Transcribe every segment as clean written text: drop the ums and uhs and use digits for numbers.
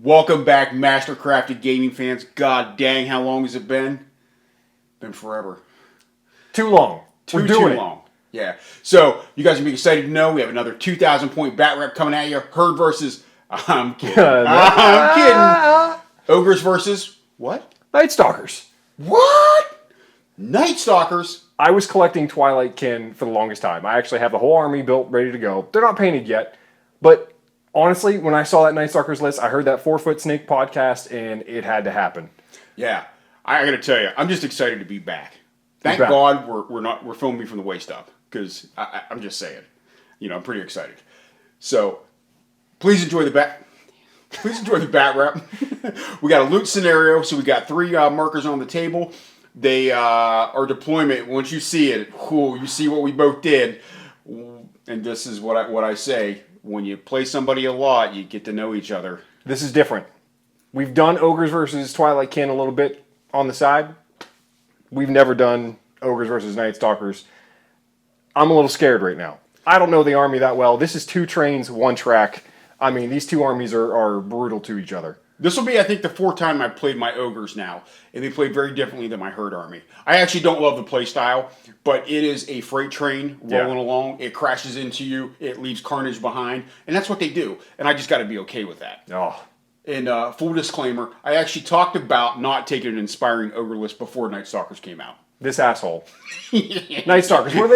Welcome back, Mastercrafted gaming fans. God dang, how long has it been? Been forever. Too long. Too long. Yeah. So, you guys are going to be excited to know we have another 2,000 point bat rep coming at you. Herd versus... I'm kidding. I'm kidding. Ogres versus... What? Night-stalkers. What? Night-stalkers? I was collecting Twilight Kin for the longest time. I actually have the whole army built, ready to go. They're not painted yet, but honestly, when I saw that Night-stalkers list, I heard that 4-Foot Snake podcast, and it had to happen. Yeah. I got to tell you, I'm just excited to be back. Thank God we're filming from the waist up, because I'm just saying, I'm pretty excited. So, please enjoy the bat rep. We got a loot scenario, so we got 3 markers on the table. They are deployment. Once you see it, you see what we both did, and this is what I say: when you play somebody a lot, you get to know each other. This is different. We've done Ogres versus Twilight Kin a little bit on the side. We've never done Ogres versus Night-stalkers. I'm a little scared right now. I don't know the army that well. This is 2 trains, 1 track. I mean, these 2 armies are brutal to each other. This will be, I think, the 4th time I've played my Ogres now, and they play very differently than my Herd army. I actually don't love the play style, but it is a freight train rolling along. It crashes into you. It leaves carnage behind, and that's what they do, and I just got to be okay with that. Oh. And full disclaimer, I actually talked about not taking an inspiring Ogre list before Night-stalkers came out. This asshole. Night-stalkers, we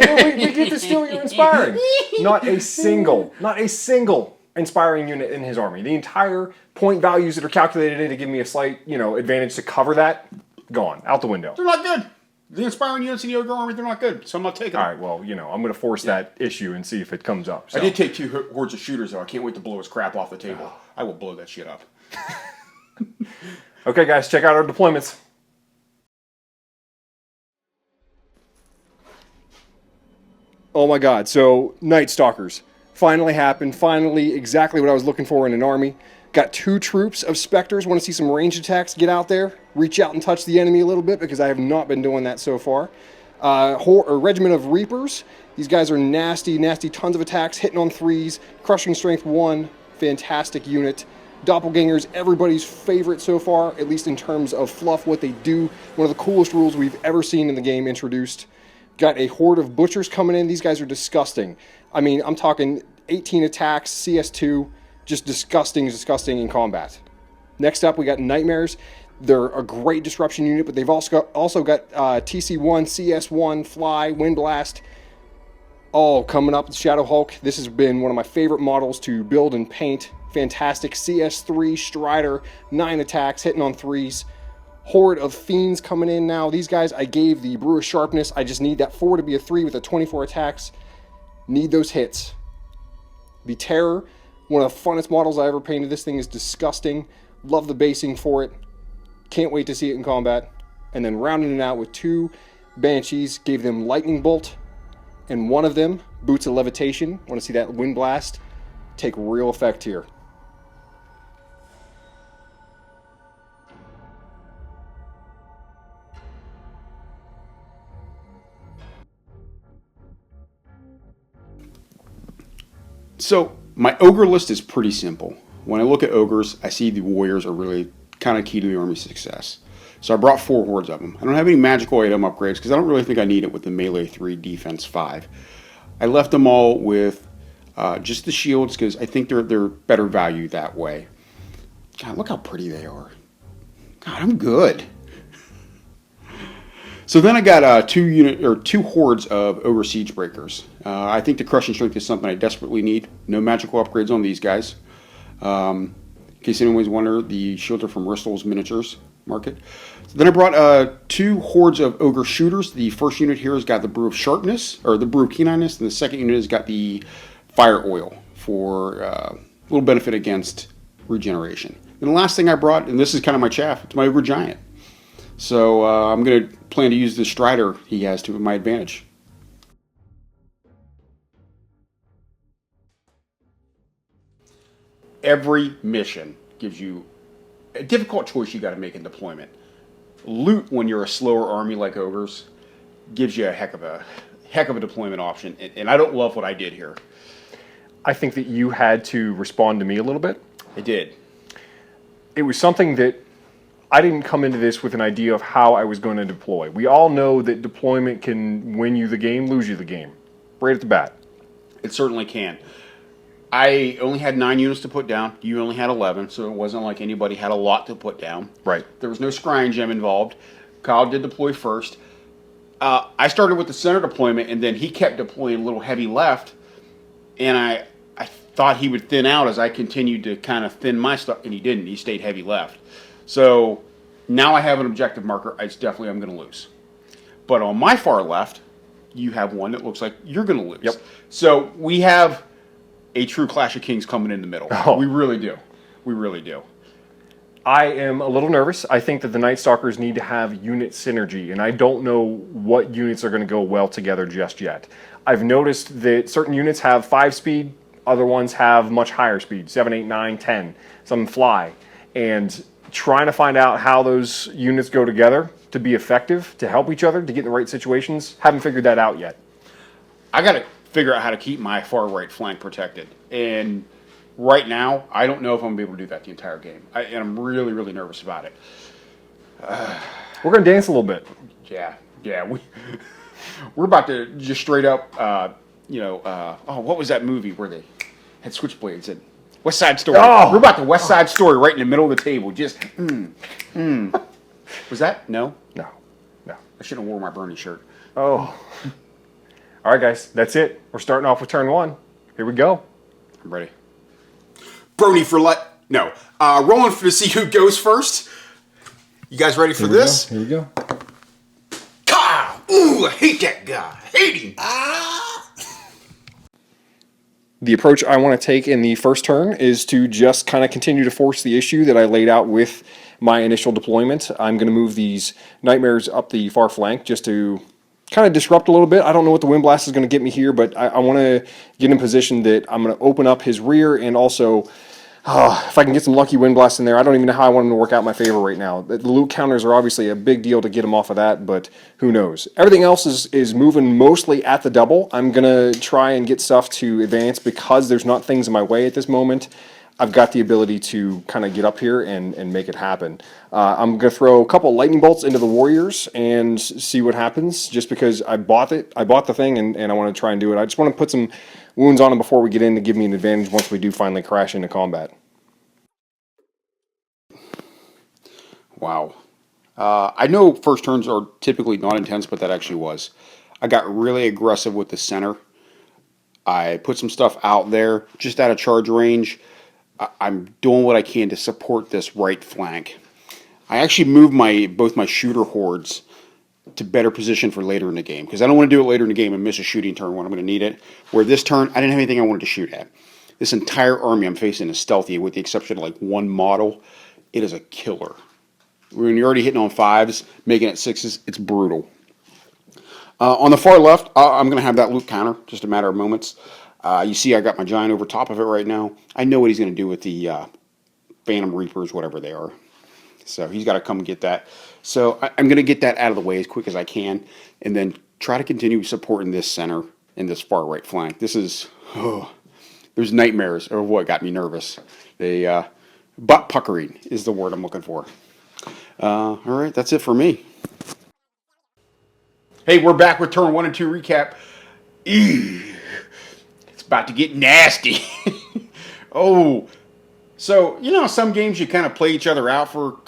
get to steal your inspiring. Not a single inspiring unit in his army. The entire point values that are calculated in to give me a slight, advantage to cover that, gone. Out the window. They're not good. The inspiring units in the Ogre army, they're not good, so I'm not taking them. All right, well, I'm going to force that issue and see if it comes up. So. I did take 2 hordes of shooters, though. I can't wait to blow his crap off the table. I will blow that shit up. Okay, guys, check out our deployments. Oh my God, so Night-stalkers. Finally happened. Finally, exactly what I was looking for in an army. Got 2 troops of Spectres. Want to see some ranged attacks? Get out there. Reach out and touch the enemy a little bit, because I have not been doing that so far. A regiment of Reapers. These guys are nasty, nasty. Tons of attacks. Hitting on 3s. Crushing strength 1. Fantastic unit. Doppelgangers, everybody's favorite so far, at least in terms of fluff, what they do. One of the coolest rules we've ever seen in the game introduced. Got a horde of butchers coming in. These guys are disgusting. I mean, I'm talking 18 attacks, CS2, just disgusting in combat. Next up, we got Nightmares. They're a great disruption unit, but they've also got TC1, CS1, Fly, Wind Blast. All coming up with Shadow Hulk. This has been one of my favorite models to build and paint. Fantastic. CS3, Strider, 9 attacks, hitting on 3s. Horde of Fiends coming in now. These guys, I gave the Brewer Sharpness. I just need that 4 to be a 3 with a 24 attacks. Need those hits. The Terror, one of the funnest models I ever painted. This thing is disgusting. Love the basing for it. Can't wait to see it in combat. And then rounding it out with 2 Banshees. Gave them Lightning Bolt. And one of them, Boots of Levitation. Want to see that Wind Blast take real effect here. So, my Ogre list is pretty simple. When I look at Ogres, I see the Warriors are really kind of key to the army's success. So I brought 4 hordes of them. I don't have any magical item upgrades because I don't really think I need it with the melee 3, defense 5. I left them all with just the shields because I think they're better value that way. God, look how pretty they are. God, I'm good. So then I got 2 hordes of Ogre Siegebreakers. I think the Crushing Strength is something I desperately need. No magical upgrades on these guys. In case anyone's wondering, the shields are from Bristol's Miniatures Market. So then I brought 2 hordes of Ogre Shooters. The first unit here has got the Brew of Sharpness, or the Brew of Keenness, and the second unit has got the Fire Oil for a little benefit against regeneration. And the last thing I brought, and this is kind of my chaff, it's my Ogre Giant. So I'm going to plan to use the Strider he has to my advantage. Every mission gives you a difficult choice you got to make in deployment. Loot when you're a slower army like Ogres gives you a heck of a deployment option, and I don't love what I did here. I think that you had to respond to me a little bit. I did. it was something that I didn't come into this with an idea of how I was going to deploy. We all know that deployment can win you the game, lose you the game, right at the bat. It certainly can. I only had 9 units to put down. You only had 11, so it wasn't like anybody had a lot to put down. Right. There was no scrying gem involved. Kyle did deploy first. I started with the center deployment, and then he kept deploying a little heavy left, and I thought he would thin out as I continued to kind of thin my stuff, and he didn't. He stayed heavy left. So now I have an objective marker. I'm going to lose. But on my far left, you have one that looks like you're going to lose. Yep. So we have a true Clash of Kings coming in the middle. Oh. We really do. We really do. I am a little nervous. I think that the Night-Stalkers need to have unit synergy, and I don't know what units are going to go well together just yet. I've noticed that certain units have 5 speed, other ones have much higher speed, 7, 8, 9, 10. Some fly. And trying to find out how those units go together to be effective, to help each other, to get in the right situations, haven't figured that out yet. I got to figure out how to keep my far right flank protected. And right now, I don't know if I'm going to be able to do that the entire game. And I'm really, really nervous about it. We're going to dance a little bit. Yeah. We're about to just straight up, what was that movie where they had switchblades in? West Side Story. Oh. We're about to West Side Story right in the middle of the table. Just, Was that? No? No. I should have worn my Bernie shirt. Oh. All right, guys. That's it. We're starting off with turn 1. Here we go. I'm ready. Brony for rolling to see who goes first. You guys ready for this? Here we go. Kyle! Ooh, I hate that guy. Hate him. The approach I want to take in the first turn is to just kind of continue to force the issue that I laid out with my initial deployment. I'm going to move these nightmares up the far flank just to kind of disrupt a little bit. I don't know what the wind blast is going to get me here, but I want to get in position that I'm going to open up his rear, and also if I can get some lucky wind blasts in there. I don't even know how I want him to work out in my favor right now. The loot counters are obviously a big deal to get him off of that, but who knows. Everything else is moving mostly at the double. I'm going to try and get stuff to advance because there's not things in my way at this moment. I've got the ability to kind of get up here and make it happen. I'm going to throw a couple lightning bolts into the warriors and see what happens, just because I bought the thing, and I want to try and do it. I just want to put some wounds on them before we get in to give me an advantage once we do finally crash into combat. Wow. I know first turns are typically not intense, but that actually was. I got really aggressive with the center. I put some stuff out there, just out of charge range. I'm doing what I can to support this right flank. I actually moved both my shooter hordes to better position for later in the game, because I don't want to do it later in the game and miss a shooting turn when I'm going to need it. Where this turn, I didn't have anything I wanted to shoot at. This entire army I'm facing is stealthy, with the exception of like one model. It is a killer. When you're already hitting on 5s, making it 6s, it's brutal. On the far left, I'm going to have that loot counter, just a matter of moments. You see I got my giant over top of it right now. I know what he's going to do with the Phantom Reapers, whatever they are. So he's got to come get that. So I'm going to get that out of the way as quick as I can, and then try to continue supporting this center and this far right flank. This is, there's nightmares of what got me nervous. Butt puckering is the word I'm looking for. All right, that's it for me. Hey, we're back with turn 1 and 2 recap. It's about to get nasty. So, some games you kind of play each other out for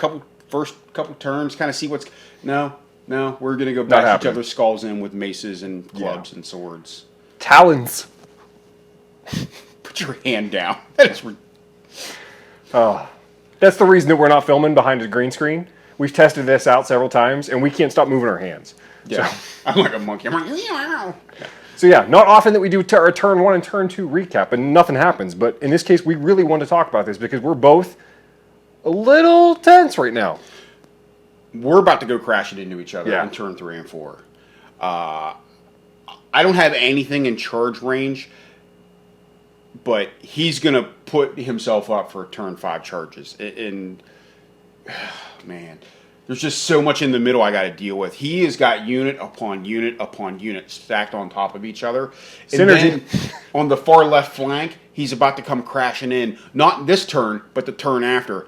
first couple turns, kind of see what's... No, we're going to go bash each other's skulls in with maces and clubs and swords. Talons. Put your hand down. That is... That's the reason that we're not filming behind a green screen. We've tested this out several times, and we can't stop moving our hands. Yeah, so, I'm like a monkey. I'm like, meow. So yeah, not often that we do our turn 1 and turn 2 recap, and nothing happens. But in this case, we really want to talk about this because we're both a little tense right now. We're about to go crashing into each other in turn 3 and 4. I don't have anything in charge range, but he's going to put himself up for turn 5 charges. And man, there's just so much in the middle I got to deal with. He has got unit upon unit upon unit stacked on top of each other. And then on the far left flank, he's about to come crashing in. Not this turn, but the turn after.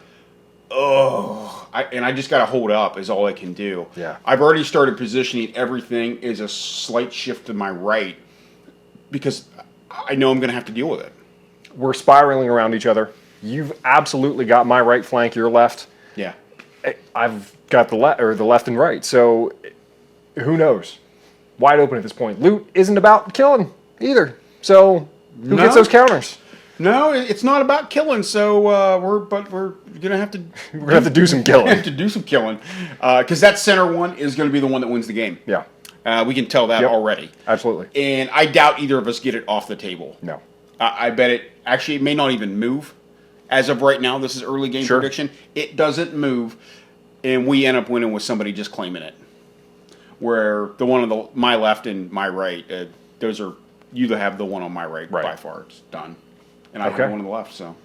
And I just got to hold up is all I can do. Yeah. I've already started positioning everything as a slight shift to my right because I know I'm going to have to deal with it. We're spiraling around each other. You've absolutely got my right flank, your left. Yeah. I've got the left and right. So who knows? Wide open at this point. Loot isn't about killing either. So who gets those counters? No, it's not about killing. So we're gonna have to do some killing. Have to do some killing because that center one is going to be the one that wins the game. Yeah, we can tell that already. Absolutely. And I doubt either of us get it off the table. No, I bet it may not even move. As of right now, this is early game prediction. It doesn't move, and we end up winning with somebody just claiming it. Where the one on my left and my right, those are you that have the one on my right by far. It's done. And I have the one on the left, so.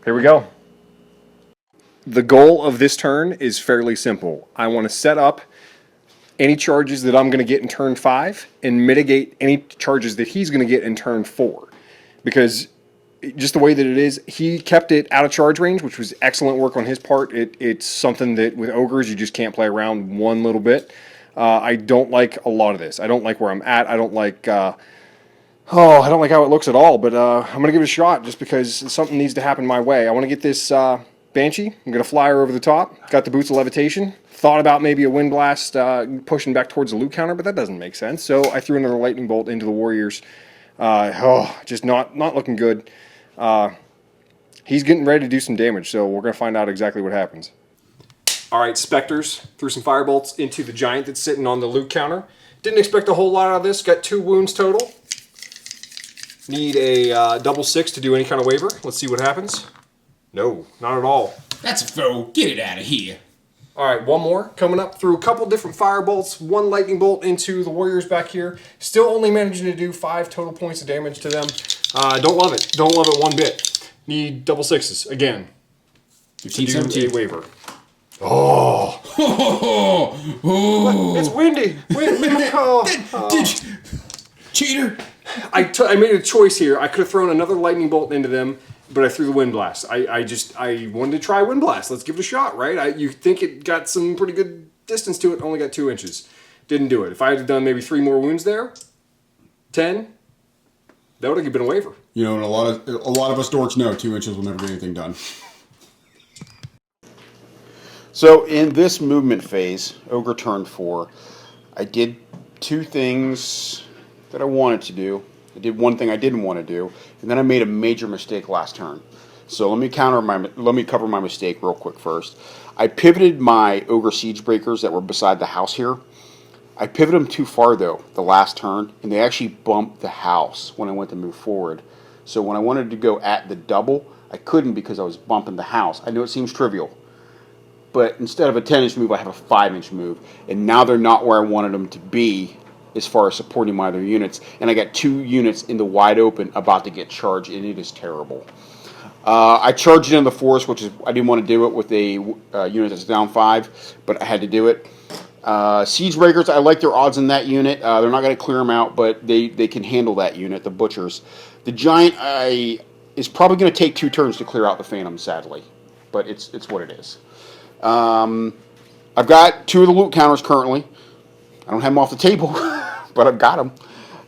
Here we go. The goal of this turn is fairly simple. I want to set up any charges that I'm going to get in turn 5 and mitigate any charges that he's going to get in turn 4. Because just the way that it is, he kept it out of charge range, which was excellent work on his part. It's something that with Ogres, you just can't play around one little bit. I don't like a lot of this. I don't like where I'm at. I don't like... I don't like how it looks at all, but I'm going to give it a shot just because something needs to happen my way. I want to get this Banshee. I'm going to fly her over the top. Got the boots of levitation. Thought about maybe a wind blast pushing back towards the loot counter, but that doesn't make sense. So I threw another lightning bolt into the warriors. Just not looking good. He's getting ready to do some damage, so we're going to find out exactly what happens. All right, Spectres. Threw some firebolts into the giant that's sitting on the loot counter. Didn't expect a whole lot out of this. Got 2 wounds total. Need a double 6 to do any kind of waiver. Let's see what happens. No, not at all. That's a foe. Get it out of here. All right, one more coming up through a couple different fire bolts. 1 lightning bolt into the warriors back here. Still only managing to do 5 total points of damage to them. Don't love it. Don't love it one bit. Need double 6s again. 15, to do 17. a waiver. Oh. It's windy. Cheater. I made a choice here. I could have thrown another lightning bolt into them, but I threw the wind blast. I wanted to try wind blast. Let's give it a shot, right? You think it got some pretty good distance to it. Only got 2 inches. Didn't do it. If I had done maybe 3 more wounds there, 10, that would have been a waiver. You know, and a lot of us dorks know 2 inches will never get anything done. So in this movement phase, Ogre turn 4, I did 2 things that I wanted to do. I did 1 thing I didn't want to do, and then I made a major mistake last turn. So let me cover my mistake real quick first. I pivoted my Ogre Siege Breakers that were beside the house here. I pivoted them too far though the last turn, and they actually bumped the house when I went to move forward. So when I wanted to go at the double, I couldn't because I was bumping the house. I know it seems trivial, but instead of a 10-inch move, I have a 5-inch move, and now they're not where I wanted them to be as far as supporting my other units, and I got 2 units in the wide open about to get charged, and it is terrible. I charged in the force, which is I didn't want to do it with a unit that's down 5, but I had to do it. Siege Breakers, I like their odds in that unit. They're not going to clear them out, but they can handle that unit, the Butchers. The Giant is probably going to take 2 turns to clear out the Phantom, sadly, but it's what it is. I've got 2 of the loot counters currently. I don't have them off the table, but I've got them.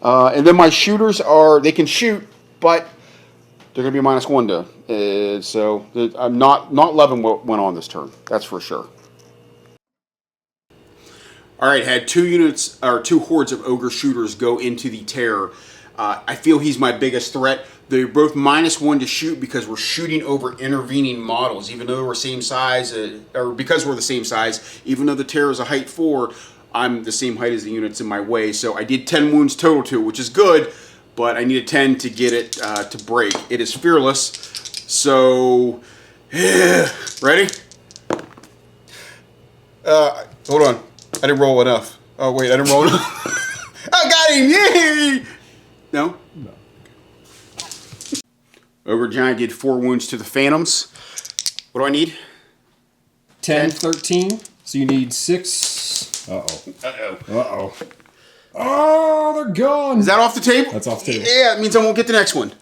And then my shooters they can shoot, but they're going to be -1 to. So I'm not loving what went on this turn. That's for sure. All right, had 2 units or 2 hordes of Ogre shooters go into the Terror. I feel he's my biggest threat. They're both -1 to shoot because we're shooting over intervening models, even though we're same size, or because we're the same size. Even though the Terror is a height 4, I'm the same height as the units in my way. So I did 10 wounds total to it, which is good, but I needed 10 to get it to break. It is fearless. So, ready? Hold on. I didn't roll enough. Oh, wait, I didn't roll enough. I got him! Yay! No? No. Ogre Giant did 4 wounds to the Phantoms. What do I need? 10, 13. So you need 6. Uh-oh. Uh-oh. Uh-oh. Oh, they're gone. Is that off the table? That's off the table. Yeah, it means I won't get the next one.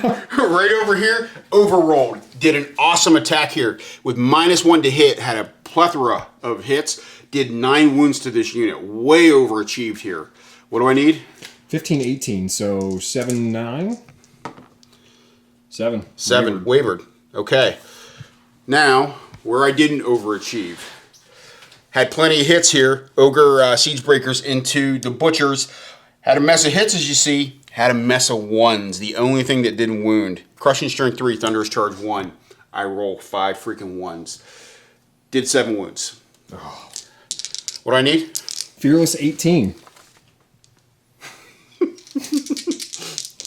Right over here, overrolled. Did an awesome attack here with -1 to hit. Had a plethora of hits. Did 9 wounds to this unit. Way overachieved here. What do I need? 15, 18, so 7, 9? 7. 7. Wavered. Okay. Now, where I didn't overachieve. Had plenty of hits here. Ogre Siege Breakers into the Butchers. Had a mess of hits, as you see. Had a mess of 1s. The only thing that didn't wound. Crushing Strength 3, Thunderous Charge 1. I roll 5 freaking 1s. Did 7 wounds. Oh. What do I need? Fearless 18.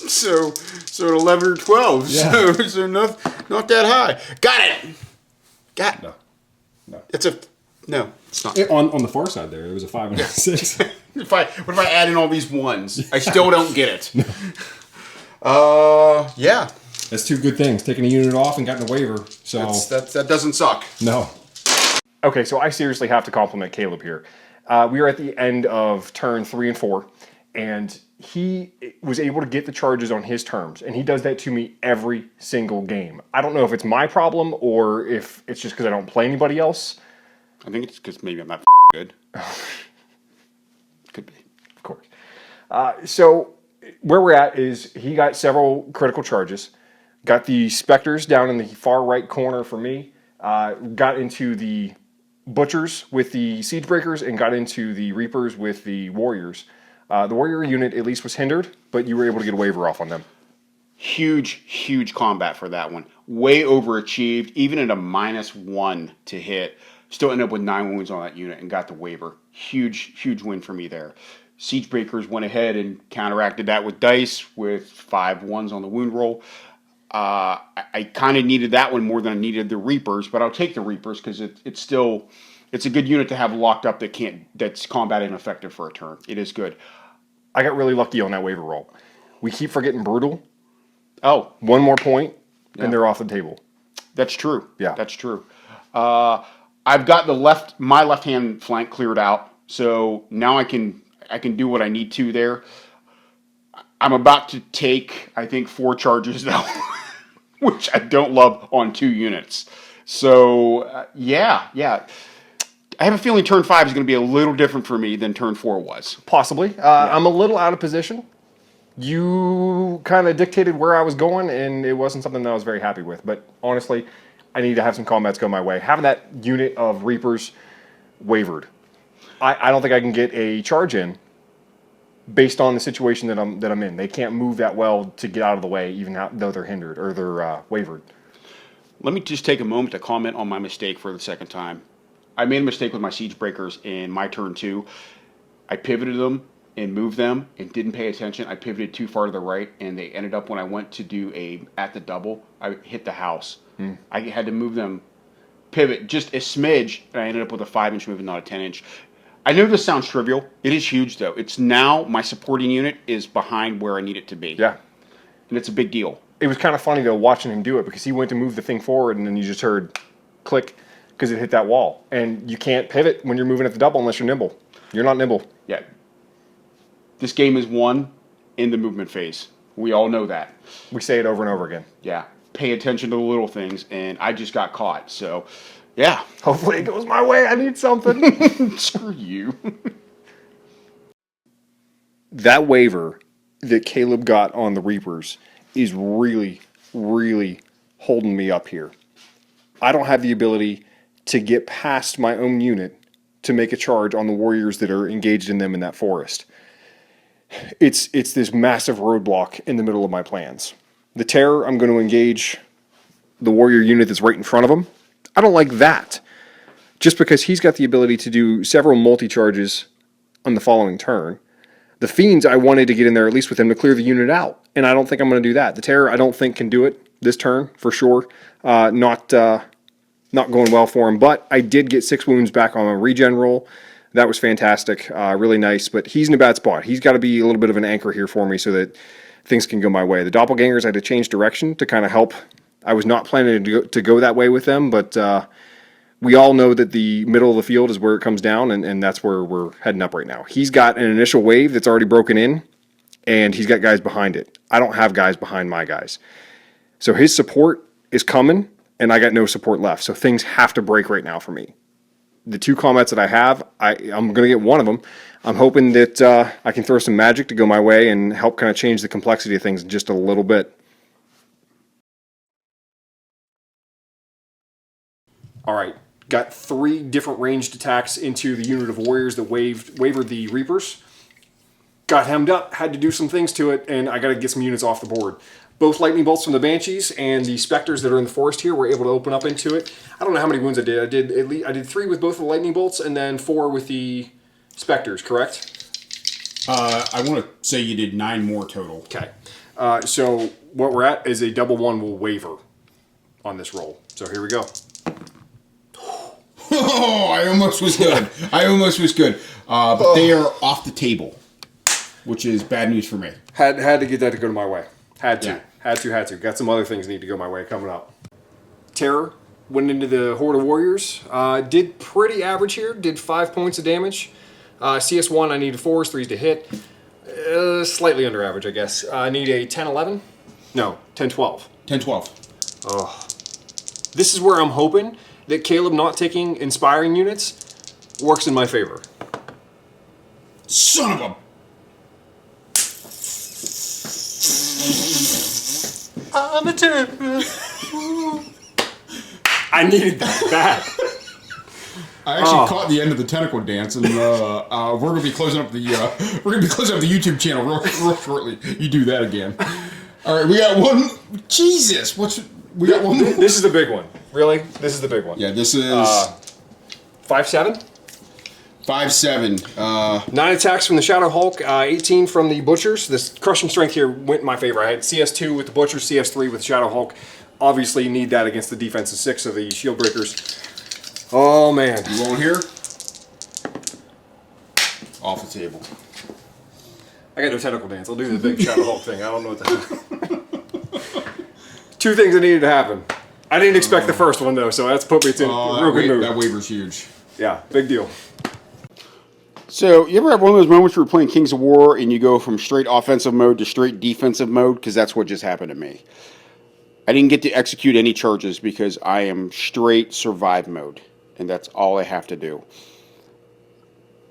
So at 11 or 12. Yeah. So not that high. Got it. No. It's a no. It's not. On the far side there was a 5 and a 6. What if I add in all these 1s? I still don't get it. Yeah. That's 2 good things. Taking a unit off and getting a waiver. So That doesn't suck. no. Okay, so I seriously have to compliment Caleb here. We are at the end of turn 3 and 4, and he was able to get the charges on his terms, and he does that to me every single game. I don't know if it's my problem or if it's just because I don't play anybody else. I think it's because maybe I'm not good. Could be. Of course. So where we're at is he got several critical charges, got the Spectres down in the far right corner for me, got into the Butchers with the Siege Breakers, and got into the Reapers with the Warriors. The Warrior unit at least was hindered, but you were able to get a waiver off on them. Huge combat for that one. Way overachieved, even at a -1 to hit. Still ended up with 9 wounds on that unit and got the waiver. Huge win for me there. Siege Breakers went ahead and counteracted that with dice with 5 1s on the wound roll. I kind of needed that one more than I needed the Reapers, but I'll take the Reapers because it's a good unit to have locked up that's combat ineffective for a turn. It is good. I got really lucky on that waiver roll. We keep forgetting Brutal. Oh, One more point, Yeah. and they're off the table. that's true. Yeah. That's true. I've got my left hand flank cleared out, so now I can do what I need to there. I'm about to take, I think, 4 charges though, which I don't love on 2 units. So yeah. I have a feeling turn 5 is going to be a little different for me than turn 4 was. Possibly. I'm a little out of position. You kind of dictated where I was going, and it wasn't something that I was very happy with. But honestly, I need to have some combats go my way. Having that unit of Reapers wavered. I don't think I can get a charge in based on the situation that I'm in. They can't move that well to get out of the way, even though they're hindered or they're wavered. Let me just take a moment to comment on my mistake for the second time. I made a mistake with my Siege Breakers in my turn 2. I pivoted them and moved them and didn't pay attention. I pivoted too far to the right, and they ended up, when I went to do at the double, I hit the house. I had to move them, pivot just a smidge, and I ended up with a 5-inch move and not a 10-inch. I know this sounds trivial. It is huge, though. It's now my supporting unit is behind where I need it to be. Yeah. And it's a big deal. It was kind of funny, though, watching him do it, because he went to move the thing forward, and then you just heard click because it hit that wall. And you can't pivot when you're moving at the double unless you're nimble. You're not nimble. Yeah. This game is won in the movement phase. We all know that. We say it over and over again. Yeah. Pay attention to the little things, and I just got caught. So, yeah. Hopefully it goes my way. I need something. Screw you. That waiver that Caleb got on the Reapers is really holding me up here. I don't have the ability to get past my own unit to make a charge on the warriors that are engaged in them in that forest. It's this massive roadblock in the middle of my plans. The terror, I'm going to engage the warrior unit that's right in front of him. I don't like that. Just because he's got the ability to do several multi-charges on the following turn. The Fiends, I wanted to get in there at least with him to clear the unit out, and I don't think I'm going to do that. The Terror, I don't think can do it this turn, for sure. Not going well for him, but I did get 6 wounds back on a regen roll. That was fantastic, really nice, but he's in a bad spot. He's got to be a little bit of an anchor here for me so that things can go my way. The Doppelgangers, I had to change direction to kind of help. I was not planning to go that way with them, but we all know that the middle of the field is where it comes down, and that's where we're heading up right now. He's got an initial wave that's already broken in, and he's got guys behind it. I don't have guys behind my guys. So his support is coming, and I got no support left. So things have to break right now for me. The 2 combats that I have, I'm going to get one of them. I'm hoping that I can throw some magic to go my way and help kind of change the complexity of things just a little bit. All right, got 3 different ranged attacks into the unit of warriors that wavered the Reapers. Got hemmed up, had to do some things to it, and I got to get some units off the board. Both lightning bolts from the Banshees and the Spectres that are in the forest here were able to open up into it. I don't know how many wounds I did. I did 3 with both the lightning bolts and then 4 with the Spectres, correct? I want to say you did 9 more total. Okay. So what we're at is a double 1 will waver on this roll. So here we go. Oh, I almost was good. But they are off the table, which is bad news for me. Had to get that to go to my way. Had to. Yeah. Had to. Got some other things that need to go my way coming up. Terror went into the Horde of Warriors. Did pretty average here. Did 5 points of damage. CS1, I needed 4s, 3s to hit. Slightly under average, I guess. I need a 10-11. No, 10-12. 10-12. This is where I'm hoping that Caleb not taking inspiring units works in my favor. Son of a... I'm a terror. I needed that bad. I actually caught the end of the tentacle dance, and we're gonna be closing up the YouTube channel real shortly. You do that again. All right, we got one. Jesus, we got one more. This is the big one. Really, this is the big one. Yeah, this is 5-7. 5-7. 9 attacks from the Shadow Hulk, 18 from the Butchers. This crushing strength here went in my favor. I had CS2 with the Butchers, CS3 with the Shadow Hulk. Obviously, you need that against the defensive 6 of the Shield Breakers. Oh, man. You going here? Off the table. I got no tentacle dance. I'll do the big Shadow Hulk thing. I don't know what the hell. 2 things that needed to happen. I didn't expect the first one, though, so that's put me to a real good mood. That waiver's huge. Yeah, big deal. So, you ever have one of those moments where you're playing Kings of War and you go from straight offensive mode to straight defensive mode? Because that's what just happened to me. I didn't get to execute any charges because I am straight survive mode, and that's all I have to do.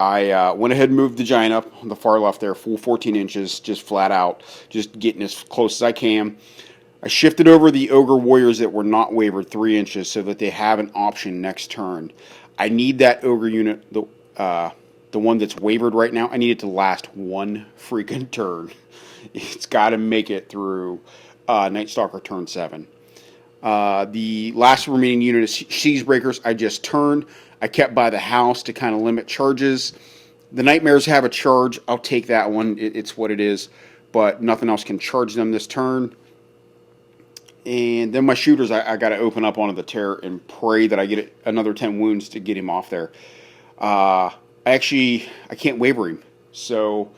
I went ahead and moved the giant up on the far left there, full 14 inches, just flat out, just getting as close as I can. I shifted over the Ogre Warriors that were not wavered 3 inches so that they have an option next turn. I need that Ogre unit, the one that's wavered right now, I need it to last 1 freaking turn. It's got to make it through Night-Stalker turn 7. The last remaining unit is Siege Breakers. I just turned. I kept by the house to kind of limit charges. The Nightmares have a charge. I'll take that one. It's what it is. But nothing else can charge them this turn. And then my shooters, I got to open up onto the Terror and pray that I get another 10 wounds to get him off there. I can't waver him. So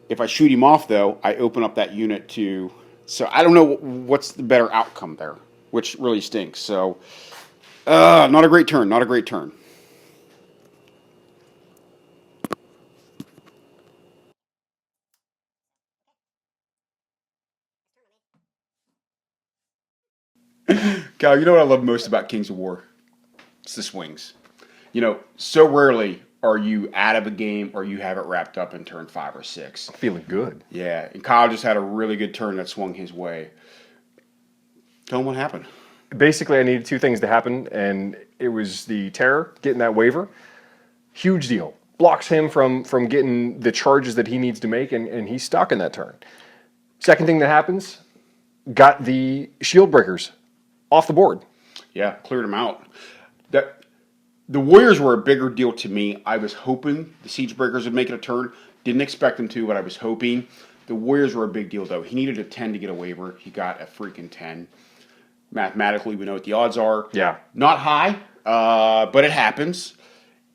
if I shoot him off, though, I open up that unit to... So I don't know what's the better outcome there, which really stinks. So not a great turn, not a great turn. Cal, you know what I love most about Kings of War? It's the swings. You know, so rarely are you out of a game or you have it wrapped up in turn 5 or 6. Feeling good. Yeah, and Kyle just had a really good turn that swung his way. Tell him what happened. Basically, I needed 2 things to happen, and it was the Terror, getting that waiver. Huge deal. Blocks him from getting the charges that he needs to make, and he's stuck in that turn. Second thing that happens, got the Shield Breakers off the board. Yeah, cleared him out. The Warriors were a bigger deal to me. I was hoping the Siege Breakers would make it a turn. Didn't expect them to, but I was hoping. The Warriors were a big deal, though. He needed a 10 to get a waiver. He got a freaking 10. Mathematically, we know what the odds are. Yeah. Not high, but it happens.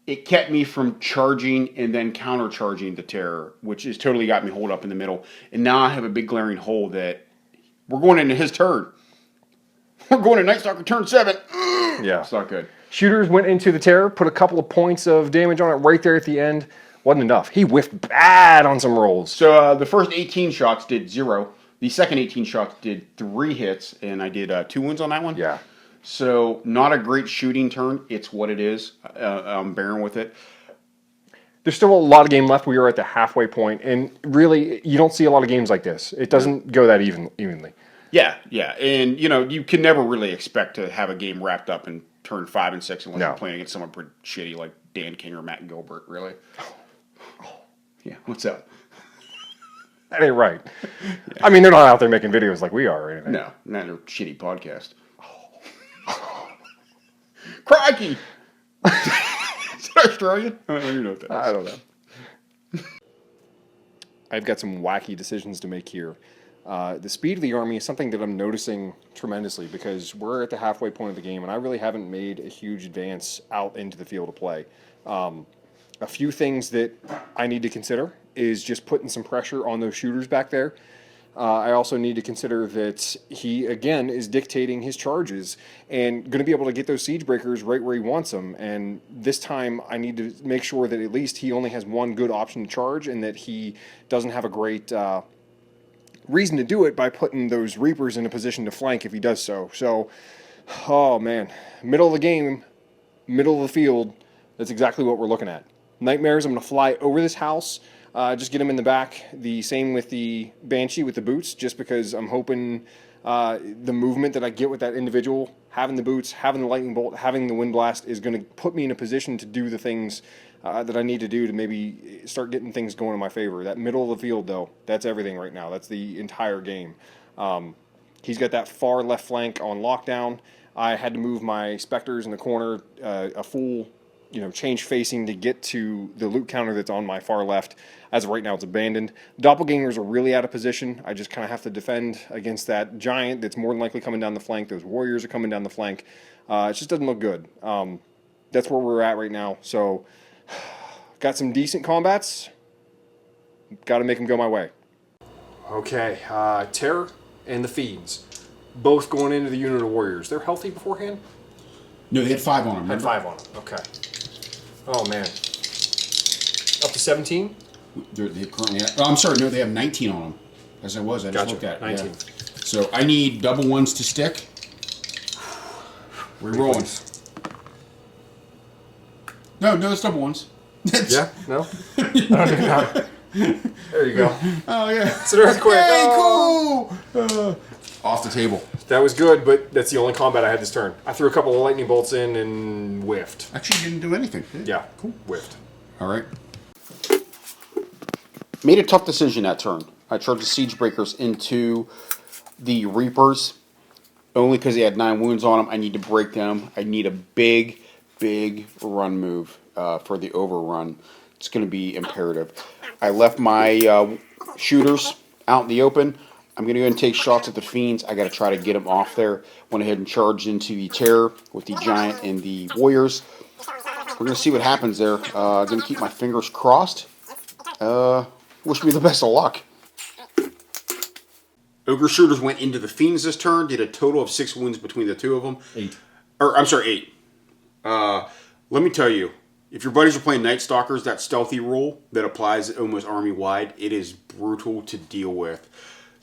It kept me from charging and then counter-charging the Terror, which has totally got me holed up in the middle. And now I have a big glaring hole that we're going into his turn. We're going to Night-Stalker turn 7. Yeah. It's not good. Shooters went into the terror, put a couple of points of damage on it right there at the end. Wasn't enough. He whiffed bad on some rolls. So the first 18 shots did 0. The second 18 shots did 3 hits, and I did 2 wounds on that one. Yeah. So not a great shooting turn. It's what it is. I'm bearing with it. There's still a lot of game left. We are at the halfway point, and really, you don't see a lot of games like this. It doesn't go that evenly. Yeah, and you can never really expect to have a game wrapped up in turn 5 and 6 unless you're playing against someone pretty shitty like Dan King or Matt Gilbert. Really. Yeah. What's up? That ain't right. Yeah. I mean, they're not out there making videos like we are or anything. No, not a shitty podcast. Crikey! Is that Australian? I don't even know what that is. I don't know. I've got some wacky decisions to make here. The speed of the army is something that I'm noticing tremendously because we're at the halfway point of the game, and I really haven't made a huge advance out into the field of play. A few things that I need to consider is just putting some pressure on those shooters back there. I also need to consider that he, again, is dictating his charges and going to be able to get those siege breakers right where he wants them. And this time I need to make sure that at least he only has one good option to charge and that he doesn't have a great reason to do it by putting those Reapers in a position to flank if he does so. So, oh man, middle of the game, middle of the field, that's exactly what we're looking at. Nightmares, I'm going to fly over this house, just get him in the back. The same with the Banshee with the boots, just because I'm hoping the movement that I get with that individual, having the boots, having the lightning bolt, having the wind blast is going to put me in a position to do the things that I need to do to maybe start getting things going in my favor. That middle of the field, though, that's everything right now. That's the entire game. He's got that far left flank on lockdown. I had to move my Spectres in the corner a full change facing to get to the loot counter that's on my far left. As of right now, it's abandoned. Doppelgangers are really out of position. I just kind of have to defend against that giant that's more than likely coming down the flank. Those warriors are coming down the flank. It just doesn't look good. That's where we're at right now. So, got some decent combats. Got to make them go my way. Okay, Terror and the Fiends. Both going into the unit of warriors. They're healthy beforehand? No, they had 5 on them. Had 5 on them, okay. Oh, man. Up to 17? They currently have, I'm sorry, no, they have 19 on them. As I just looked at it. 19. Yeah. So I need double ones to stick. We're rolling. No, it's double ones. Yeah? No? I don't even know. There you go. Oh, yeah. It's an earthquake. Hey, Oh. cool! Off the table. That was good, but that's the only combat I had this turn. I threw a couple of lightning bolts in and whiffed. Actually, you didn't do anything. Yeah, cool. Whiffed. All right. Made a tough decision that turn. I charged the siege breakers into the Reapers only because they had 9 wounds on them. I need to break them. I need a big run move for the overrun. It's going to be imperative. I left my shooters out in the open. I'm going to go and take shots at the Fiends. I got to try to get them off there. Went ahead and charged into the Terror with the Giant and the Warriors. We're going to see what happens there. Going to keep my fingers crossed. Wish me the best of luck. Ogre shooters went into the Fiends this turn. Did a total of 6 wounds between the two of them. 8. I'm sorry, 8. Let me tell you, if your buddies are playing Night-Stalkers, that stealthy rule that applies almost army-wide, it is brutal to deal with.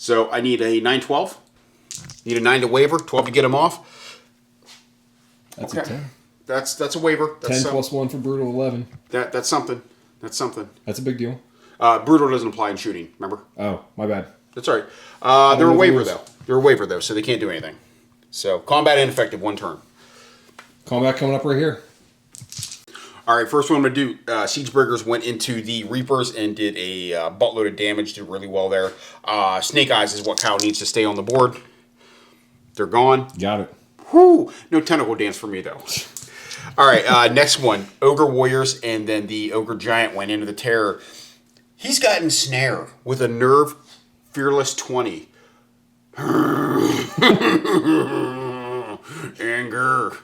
So I need a 9-12. Need a 9 to waver, 12 to get them off. That's Okay. a 10. That's a waiver. That's 10 plus 1 for brutal 11. That's something. That's something. That's a big deal. Brutal doesn't apply in shooting, remember? Oh, my bad. That's all right. They're a know the waiver, rules. though. They're a waiver, though, so they can't do anything. So, combat ineffective, 1 turn. Combat coming up right here. All right, first one I'm going to do, Siege Breakers went into the Reapers and did a buttload of damage, did really well there. Snake Eyes is what Kyle needs to stay on the board. They're gone. Got it. Whew, no tentacle dance for me, though. All right, next one, Ogre Warriors, and then the Ogre Giant went into the Terror. He's got Ensnare with a Nerve Fearless 20. Anger.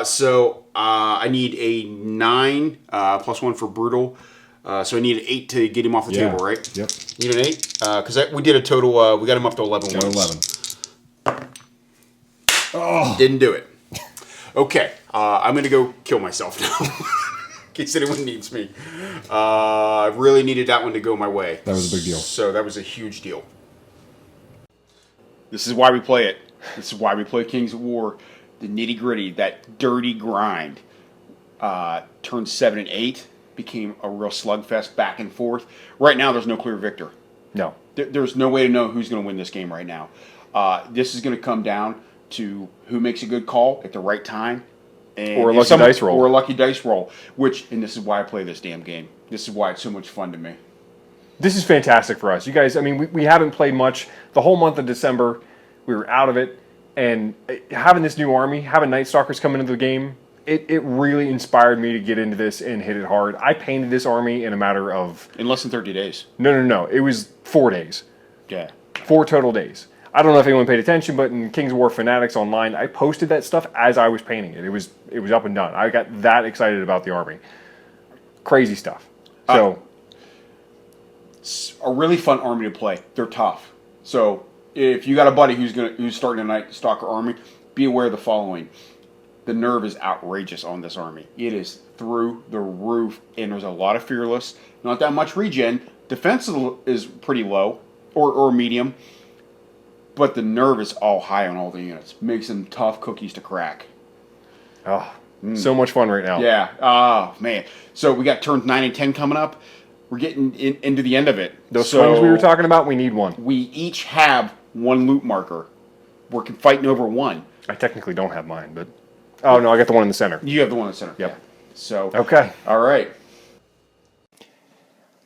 So I need a 9 plus 1 for Brutal. So I need an 8 to get him off the table, right? Yep. Need an 8? Because we did a total, we got him up to 11 Got wins. 11. Oh. Didn't do it. Okay, I'm going to go kill myself now. In case anyone needs me. I really needed that one to go my way. That was a big deal. So that was a huge deal. This is why we play it. This is why we play Kings of War. The nitty gritty, that dirty grind. Turns 7 and 8 became a real slugfest back and forth. Right now, there's no clear victor. No. There's no way to know who's going to win this game right now. This is going to come down to who makes a good call at the right time. And Or a lucky dice roll. Or a lucky dice roll. And this is why I play this damn game. This is why it's so much fun to me. This is fantastic for us. You guys, I mean, we haven't played much. The whole month of December, we were out of it. And having this new army, having Night-Stalkers come into the game, it really inspired me to get into this and hit it hard. I painted this army in a matter of... In less than 30 days. No. It was 4 days. Yeah. 4 total days. I don't know if anyone paid attention, but in Kings of War Fanatics online, I posted that stuff as I was painting it. It was up and done. I got that excited about the army. Crazy stuff. So... It's a really fun army to play. They're tough. So if you got a buddy who's starting a Night Stalker army, be aware of the following. The nerve is outrageous on this army. It is through the roof, and there's a lot of fearless. Not that much regen. Defense is pretty low or medium, but the nerve is all high on all the units. Makes them tough cookies to crack. Oh, so much fun right now. Yeah. Oh, man. So we got turns 9 and 10 coming up. We're getting into the end of it. Those swings we were talking about, we need one. We each have one loot marker. We're fighting over one. I technically don't have mine, but... Oh, no, I got the one in the center. You have the one in the center. Yep. Yeah. So. Okay. All right.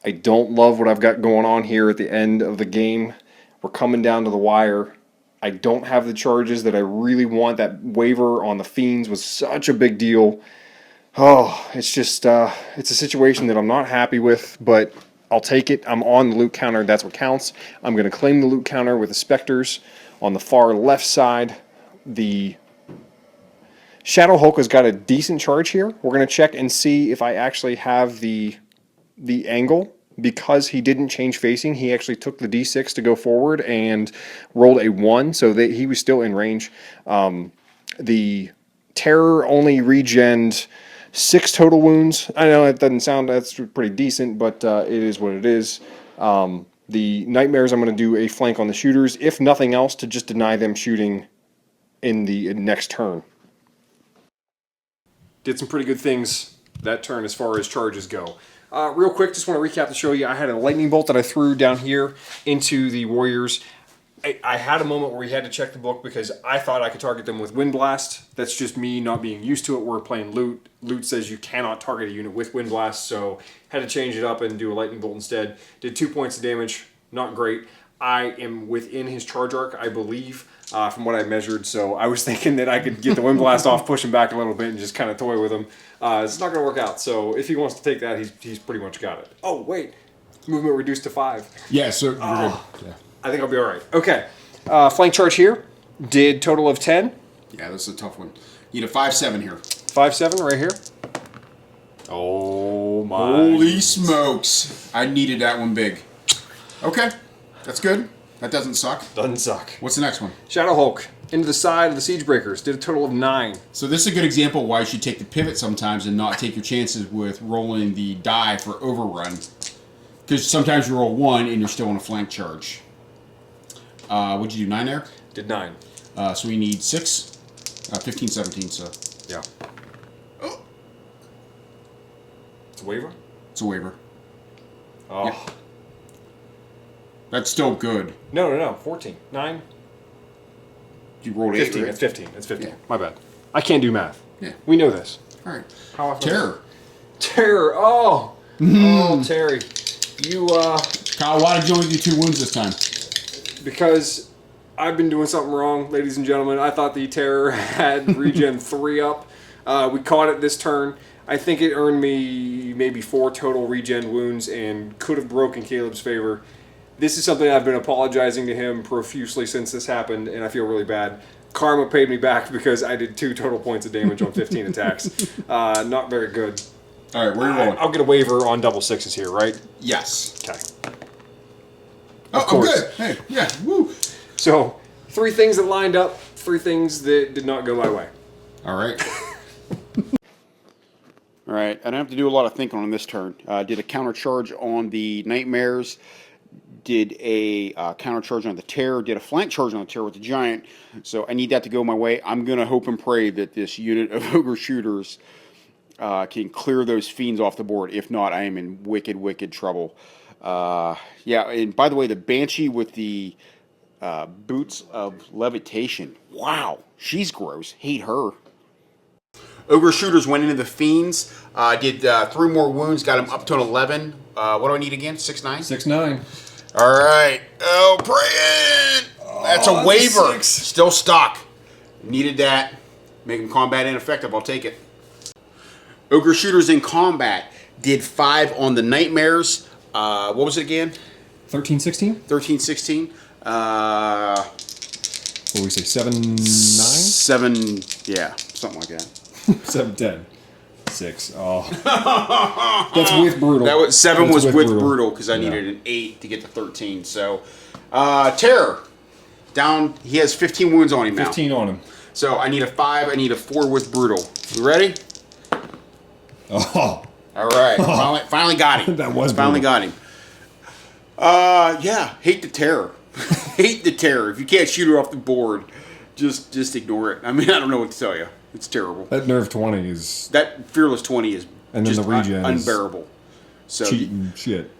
I don't love what I've got going on here at the end of the game. We're coming down to the wire. I don't have the charges that I really want. That waiver on the Fiends was such a big deal. Oh, it's just, it's a situation that I'm not happy with, but I'll take it. I'm on the loot counter. That's what counts. I'm going to claim the loot counter with the Spectres on the far left side. The Shadow Hulk has got a decent charge here. We're going to check and see if I actually have the angle. Because he didn't change facing, he actually took the D6 to go forward and rolled a 1, so that he was still in range. The Terror only regened 6 total wounds. I know it doesn't sound, that's pretty decent, but it is what it is. The Nightmares, I'm going to do a flank on the shooters, if nothing else, to just deny them shooting in the next turn. Did some pretty good things that turn as far as charges go. Real quick, just want to recap to show you, I had a lightning bolt that I threw down here into the Warriors. I had a moment where we had to check the book because I thought I could target them with Wind Blast. That's just me not being used to it. We're playing Loot. Loot says you cannot target a unit with Wind Blast, so had to change it up and do a lightning bolt instead. Did 2 points of damage, not great. I am within his charge arc, I believe, from what I measured, so I was thinking that I could get the Wind Blast off, push him back a little bit, and just kind of toy with him. It's not going to work out, so if he wants to take that, he's pretty much got it. Oh, wait. Movement reduced to 5. Yeah, so you're good. Yeah. I think I'll be all right. Okay. Flank charge here. Did total of 10. Yeah, this is a tough one. You need a 5-7 here. 5-7 right here. Oh, my. Holy smokes. I needed that one big. Okay, that's good. That doesn't suck. Doesn't suck. What's the next one? Shadow Hulk. Into the side of the Siege Breakers. Did a total of 9. So this is a good example of why you should take the pivot sometimes and not take your chances with rolling the die for overrun. Because sometimes you roll 1 and you're still on a flank charge. What'd you do, 9 there? Did 9. So we need 6. 15, 17, so. Yeah. Oh. It's a waiver? It's a waiver. Oh. Yeah. That's still good. No. 14. 9. You rolled 8, 15. right? It's 15. It's 15. Yeah. My bad. I can't do math. Yeah. We know this. All right. How often? Terror. Terror. Oh. Oh, Terry. You, Kyle, why did you only do 2 wounds this time? because I've been doing something wrong, ladies and gentlemen. I thought the Terror had regen 3 up. We caught it this turn. I think it earned me maybe 4 total regen wounds and could have broken Caleb's favor. This is something I've been apologizing to him profusely since this happened, and I feel really bad. Karma paid me back because I did 2 total points of damage on 15 attacks. Not very good. All right, where are you rolling? I'll get a waiver on double 6s here, right? Yes. Okay. Of course. good. Hey, yeah, woo. So, 3 things that lined up, 3 things that did not go my way. All right. All right, I don't have to do a lot of thinking on this turn. Did a counter charge on the Nightmares, did a counter charge on the Terror, did a flank charge on the Terror with the Giant, so I need that to go my way. I'm going to hope and pray that this unit of Ogre shooters can clear those fiends off the board. If not, I am in wicked, wicked trouble. Yeah, and by the way, the Banshee with the boots of levitation. Wow, she's gross. Hate her. Ogre shooters went into the fiends. Did 3 more wounds. Got him up to an 11. What do I need again? 6-9? 6-9. All right. Oh, praying. That's a waiver. Still stock. Needed that. Make him combat ineffective. I'll take it. Ogre shooters in combat did 5 on the Nightmares. What was it again? 13-16? 13-16. What do we say? 7-9? 7. Yeah, something like that. 7-10. 6. Oh. That's with brutal. That was 7 That's was with brutal because I needed an 8 to get to 13. So, Terror down. He has 15 wounds on him now. 15 on him. So I need a 5. I need a 4 with brutal. You ready? Oh. All right. Finally got him. That was finally brutal. got him. Yeah. Hate the Terror. Hate the Terror. If you can't shoot her off the board, just ignore it. I mean, I don't know what to tell you. It's terrible. That nerve 20 is That Fearless 20 is and then just the regen is unbearable. So cheating shit.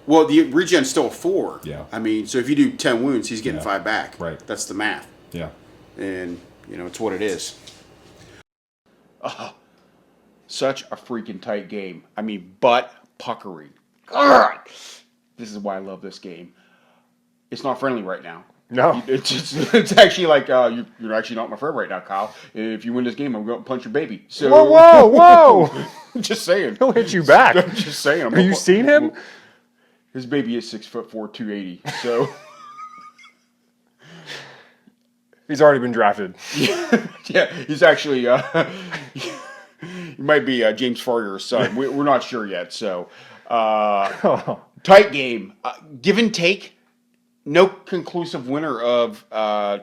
well, the regen's still a 4. Yeah. I mean, so if you do 10 wounds, he's getting 5 back. Right. That's the math. Yeah. And, it's what it is. Such a freaking tight game. I mean, butt puckering. God! This is why I love this game. It's not friendly right now. No. It's actually like, you're actually not my friend right now, Kyle. If you win this game, I'm going to punch your baby. So, Whoa! just saying. He'll hit you back. I'm just saying. Have you seen him? His baby is 6'4", 280. So He's already been drafted. yeah, he's actually he might be James Farrier's son. We're not sure yet. So tight game, give and take. No conclusive winner of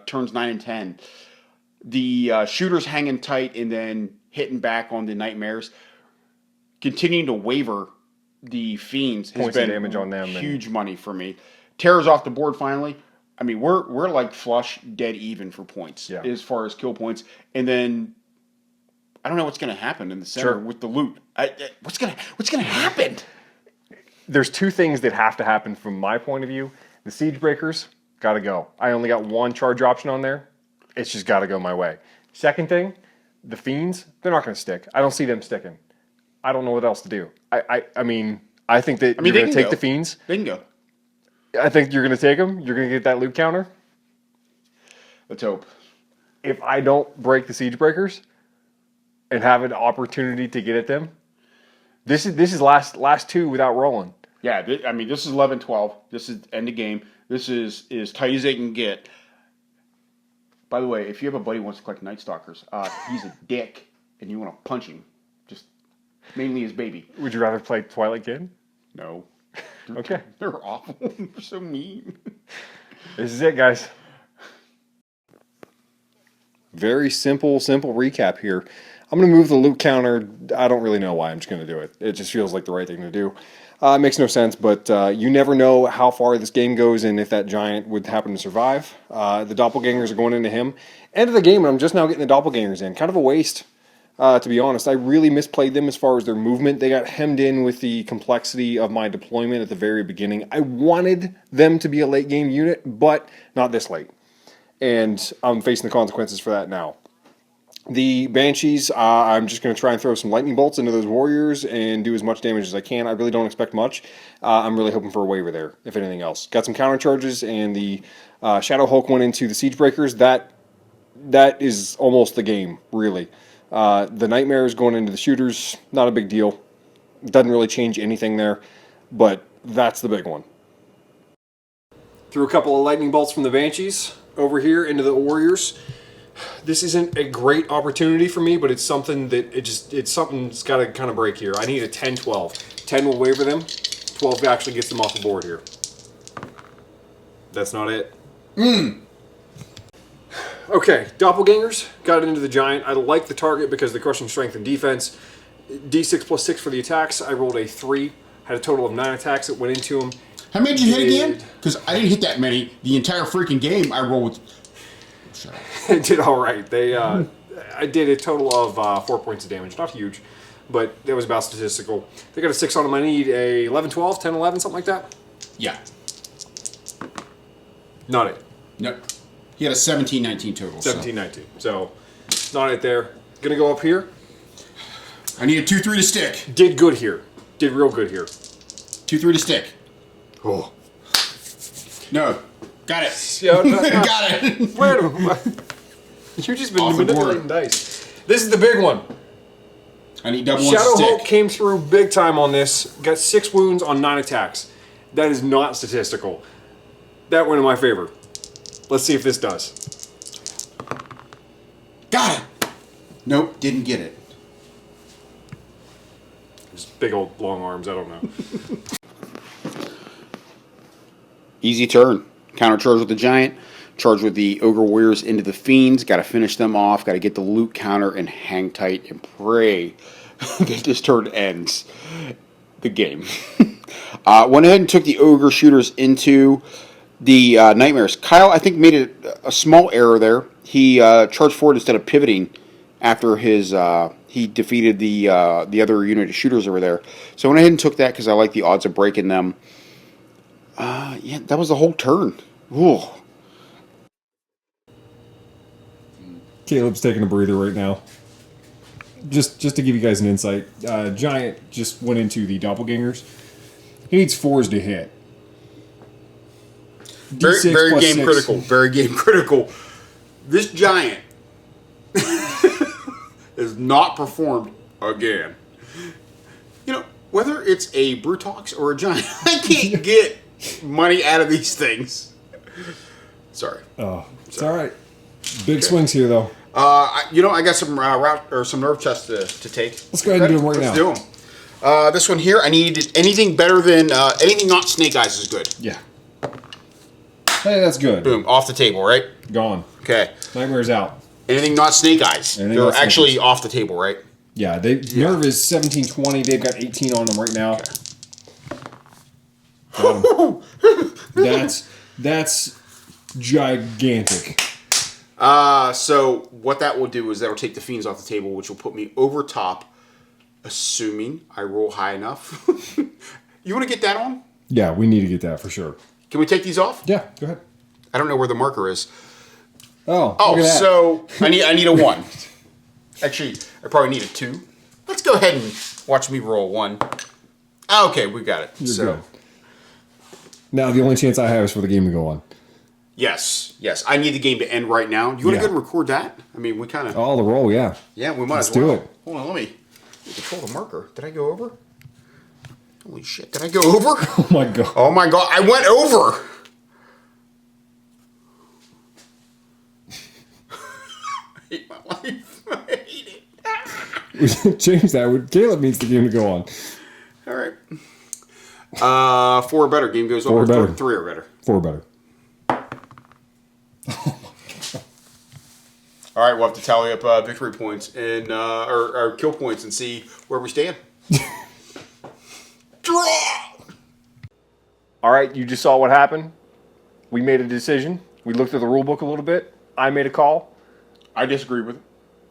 turns 9 and 10. The shooters hanging tight and then hitting back on the Nightmares, continuing to waver the fiends has Points of been damage on them huge money for me. Terror's off the board finally. I mean, we're like flush, dead even for points as far as kill points, and then I don't know what's going to happen in the center with the loot. What's gonna happen? There's 2 things that have to happen from my point of view. The Siege Breakers, got to go. I only got 1 charge option on there. It's just got to go my way. Second thing, the Fiends, they're not going to stick. I don't see them sticking. I don't know what else to do. I mean, I think that you're going to take the Fiends. They can go. I think you're going to take them. You're going to get that loot counter. Let's hope. If I don't break the Siege Breakers and have an opportunity to get at them, this is last 2 without rolling. Yeah, I mean, this is 11-12. This is end of game. This is as tight as they can get. By the way, if you have a buddy who wants to collect Night-Stalkers, he's a dick, and you want to punch him, just mainly his baby. Would you rather play Twilight Kid? No. Okay. They're awful. They're so mean. This is it, guys. Very simple recap here. I'm going to move the loot counter. I don't really know why. I'm just going to do it. It just feels like the right thing to do. It makes no sense, but you never know how far this game goes and if that giant would happen to survive. The doppelgangers are going into him. End of the game, and I'm just now getting the doppelgangers in. Kind of a waste, to be honest. I really misplayed them as far as their movement. They got hemmed in with the complexity of my deployment at the very beginning. I wanted them to be a late game unit, but not this late. And I'm facing the consequences for that now. The Banshees, I'm just going to try and throw some lightning bolts into those warriors and do as much damage as I can. I really don't expect much. I'm really hoping for a waiver there, if anything else. Got some counter charges, and the Shadow Hulk went into the Siege Breakers. That is almost the game, really. The Nightmares going into the Shooters, not a big deal. Doesn't really change anything there, but that's the big one. Threw a couple of lightning bolts from the Banshees over here into the warriors. This isn't a great opportunity for me, but it's something that it's something that's got to kind of break here. I need a 10-12. 10 will waiver them. 12 actually gets them off the board here. That's not it. Okay, doppelgangers got into the giant. I like the target because of the crushing strength and defense. D6 plus 6 for the attacks. I rolled a 3. Had a total of 9 attacks that went into him. How many did you hit again? Because I didn't hit that many. The entire freaking game I rolled with... Shut up. I did all right. I did a total of 4 points of damage. Not huge, but that was about statistical. They got a 6 on them. I need a 11, 12, 10, 11, something like that. Yeah. Not it. No. He had a 17, 19 total. 17, 19. So, not it there. Gonna go up here. I need a 2-3 to stick. Did good here. Did real good here. 2-3 to stick. Oh. No. Got it. Yeah, Got it. Where? You've just been Off the manipulating board. dice. This is the big one. I need double ones Shadow to Hulk stick. came through big time on this. Got 6 wounds on 9 attacks. That is not statistical. That went in my favor. Let's see if this does. Got it. Nope, didn't get it. Just big old long arms. I don't know. Easy turn. Counter charge with the giant. Charge with the ogre warriors into the fiends. Got to finish them off. Got to get the loot counter and hang tight and pray that this turn ends the game. Went ahead and took the ogre shooters into the nightmares. Kyle, I think, made a small error there. He charged forward instead of pivoting after his he defeated the other unit of shooters over there. So I went ahead and took that because I like the odds of breaking them. Yeah, that was the whole turn. Ooh. Caleb's taking a breather right now. Just to give you guys an insight, Giant just went into the doppelgangers. He needs 4s to hit. Very, D6 very plus game 6. critical. Very game critical. This giant has not performed again. You know, whether it's a Brutox or a giant, I can't get money out of these things. Sorry. Oh, it's all right. Big swings here, though. I got some route or some nerve tests to take. Let's go ahead and do them right now. Let's do them. This one here, I needed anything better than anything not snake eyes is good. Yeah. Hey, that's good. Boom, off the table, right? Gone. Okay. Nightmare's out. Anything not snake eyes, Anything they're not snake actually eyes. off the table, right? Yeah, nerve is 1720. They've got 18 on them right now. That's gigantic. So what that will do is that'll take the fiends off the table, which will put me over top, assuming I roll high enough. You want to get that on? Yeah, we need to get that for sure. Can we take these off? Yeah, go ahead. I don't know where the marker is. Oh, Oh, look at that. so I need a 1. Actually, I probably need a 2. Let's go ahead and watch me roll 1. Okay, we got it. You're good. Now, the only chance I have is for the game to go on. Yes. I need the game to end right now. You want to Yeah. go and record that? I mean, we kind of... Oh, the roll, yeah. Yeah, we might Let's as well. do it. Hold on, let me control the marker. Did I go over? Holy shit, did I go over? Oh, my God. Oh my god, I went over! I hate my life. I hate it. We should change that. Caleb needs the game to go on. Alright. 4 or better. Game goes on. 4 or better. 3 or better. 4 better. Alright, we'll have to tally up victory points and or kill points and see where we stand. Draw! All right, you just saw what happened. We made a decision. We looked at the rule book a little bit. I made a call. I disagree with it.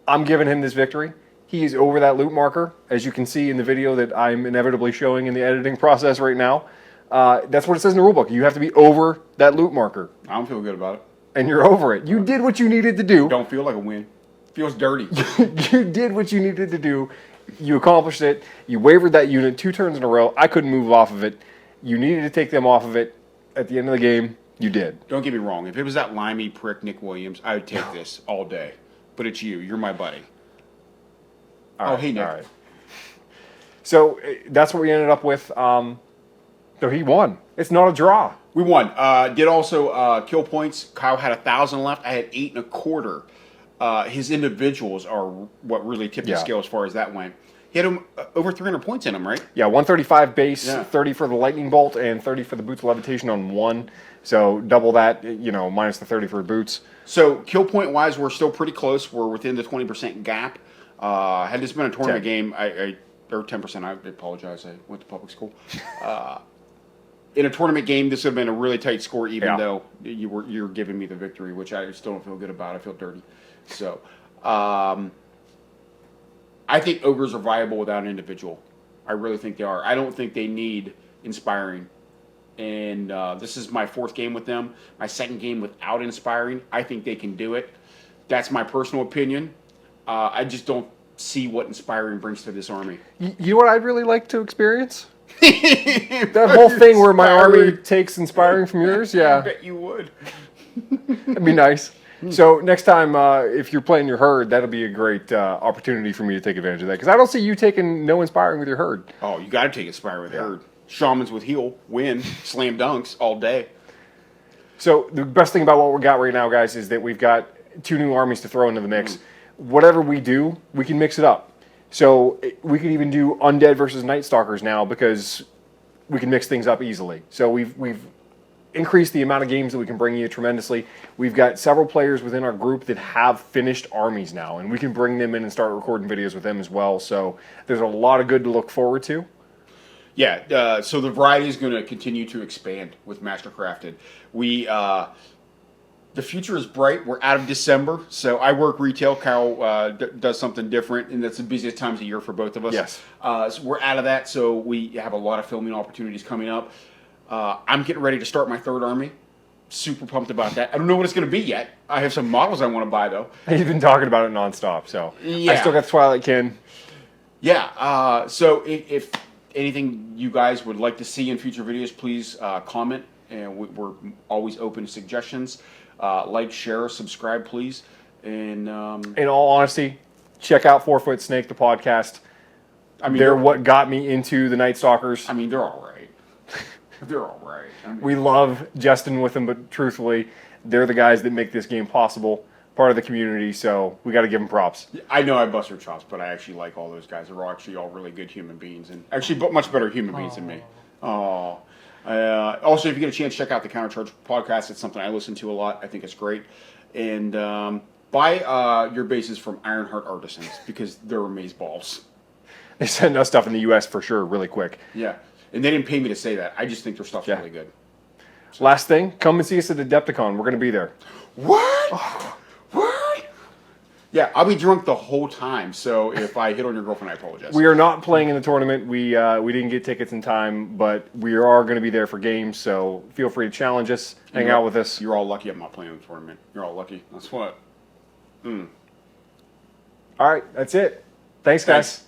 I'm giving him this victory. He is over that loot marker, as you can see in the video that I'm inevitably showing in the editing process right now. That's what it says in the rule book. You have to be over that loot marker, I don't feel good about it. and you're over it. You did what you needed to do. Don't feel like a win. Feels dirty. You did what you needed to do. You accomplished it. You wavered that unit 2 turns in a row. I couldn't move off of it. You needed to take them off of it. At the end of the game, you did. Don't get me wrong. If it was that limey prick Nick Williams, I would take this all day. But it's you. You're my buddy. All hey, Nick. All right. So that's what we ended up with. So he won. It's not a draw. We won. Did also kill points. Kyle had 1,000 left. I had 8 1/4. His individuals are what really tipped the Yeah. scale as far as that went. He had him over 300 points in him, right? Yeah, 135 base, Yeah. 30 for the lightning bolt, and 30 for the boots of levitation on one. So double that, minus the 30 for boots. So kill point wise, we're still pretty close. We're within the 20% gap. Had this been a tournament 10. game, or 10%, I apologize. I went to public school. In a tournament game, this would have been a really tight score, even though you're giving me the victory, which I still don't feel good about. I feel dirty. So, I think ogres are viable without an individual. I really think they are. I don't think they need inspiring. And this is my 4th game with them. My 2nd game without inspiring. I think they can do it. That's my personal opinion. I just don't see what inspiring brings to this army. You know what I'd really like to experience? That whole thing where my army takes inspiring from yours? I Yeah, bet you would. that'd be nice. So next time, if you're playing your herd, that'll be a great opportunity for me to take advantage of that. Because I don't see you taking no inspiring with your herd. Oh, you got to take inspiring with herd. Shamans with heal, win, slam dunks all day. So the best thing about what we got right now, guys, is that we've got 2 new armies to throw into the mix. Whatever we do, we can mix it up. So we could even do undead versus night-stalkers now because we can mix things up easily. So we've increased the amount of games that we can bring you tremendously. We've got several players within our group that have finished armies now, and we can bring them in and start recording videos with them as well. So there's a lot of good to look forward to. Yeah, so the variety is going to continue to expand with Mastercrafted. The future is bright. We're out of December, so I work retail. Kyle does something different, and that's the busiest times of year for both of us. Yes. So we're out of that, so we have a lot of filming opportunities coming up. I'm getting ready to start my 3rd army. Super pumped about that. I don't know what it's going to be yet. I have some models I want to buy, though. He's been talking about it nonstop, so Yeah. I still got the Twilight Kin. Yeah, so if anything you guys would like to see in future videos, please comment, and we're always open to suggestions. Like, share, subscribe, please. And In all honesty, check out 4-Foot Snake, the podcast. I mean, They're what got me into the Night Stalkers. I mean, they're all right. They're all right. I mean, We love jesting with them, but truthfully, they're the guys that make this game possible, part of the community, so we got to give them props. I know I bust their chops, but I actually like all those guys. They're actually all really good human beings, and actually much better human beings than me. Oh. Also, if you get a chance, check out the Countercharge podcast. It's something I listen to a lot. I think it's great. And buy your bases from Ironheart Artisans because they're amazeballs. They send us stuff in the U.S. for sure, really quick. Yeah. And they didn't pay me to say that. I just think their stuff's really good. Last thing, come and see us at Adepticon. We're going to be there. What? What? Yeah, I'll be drunk the whole time. So if I hit on your girlfriend, I apologize. We are not playing in the tournament. We didn't get tickets in time, but we are going to be there for games. So feel free to challenge us, hang out with us. You're all lucky I'm not playing in the tournament. You're all lucky. That's what. All right, that's it. Thanks, guys. Thanks.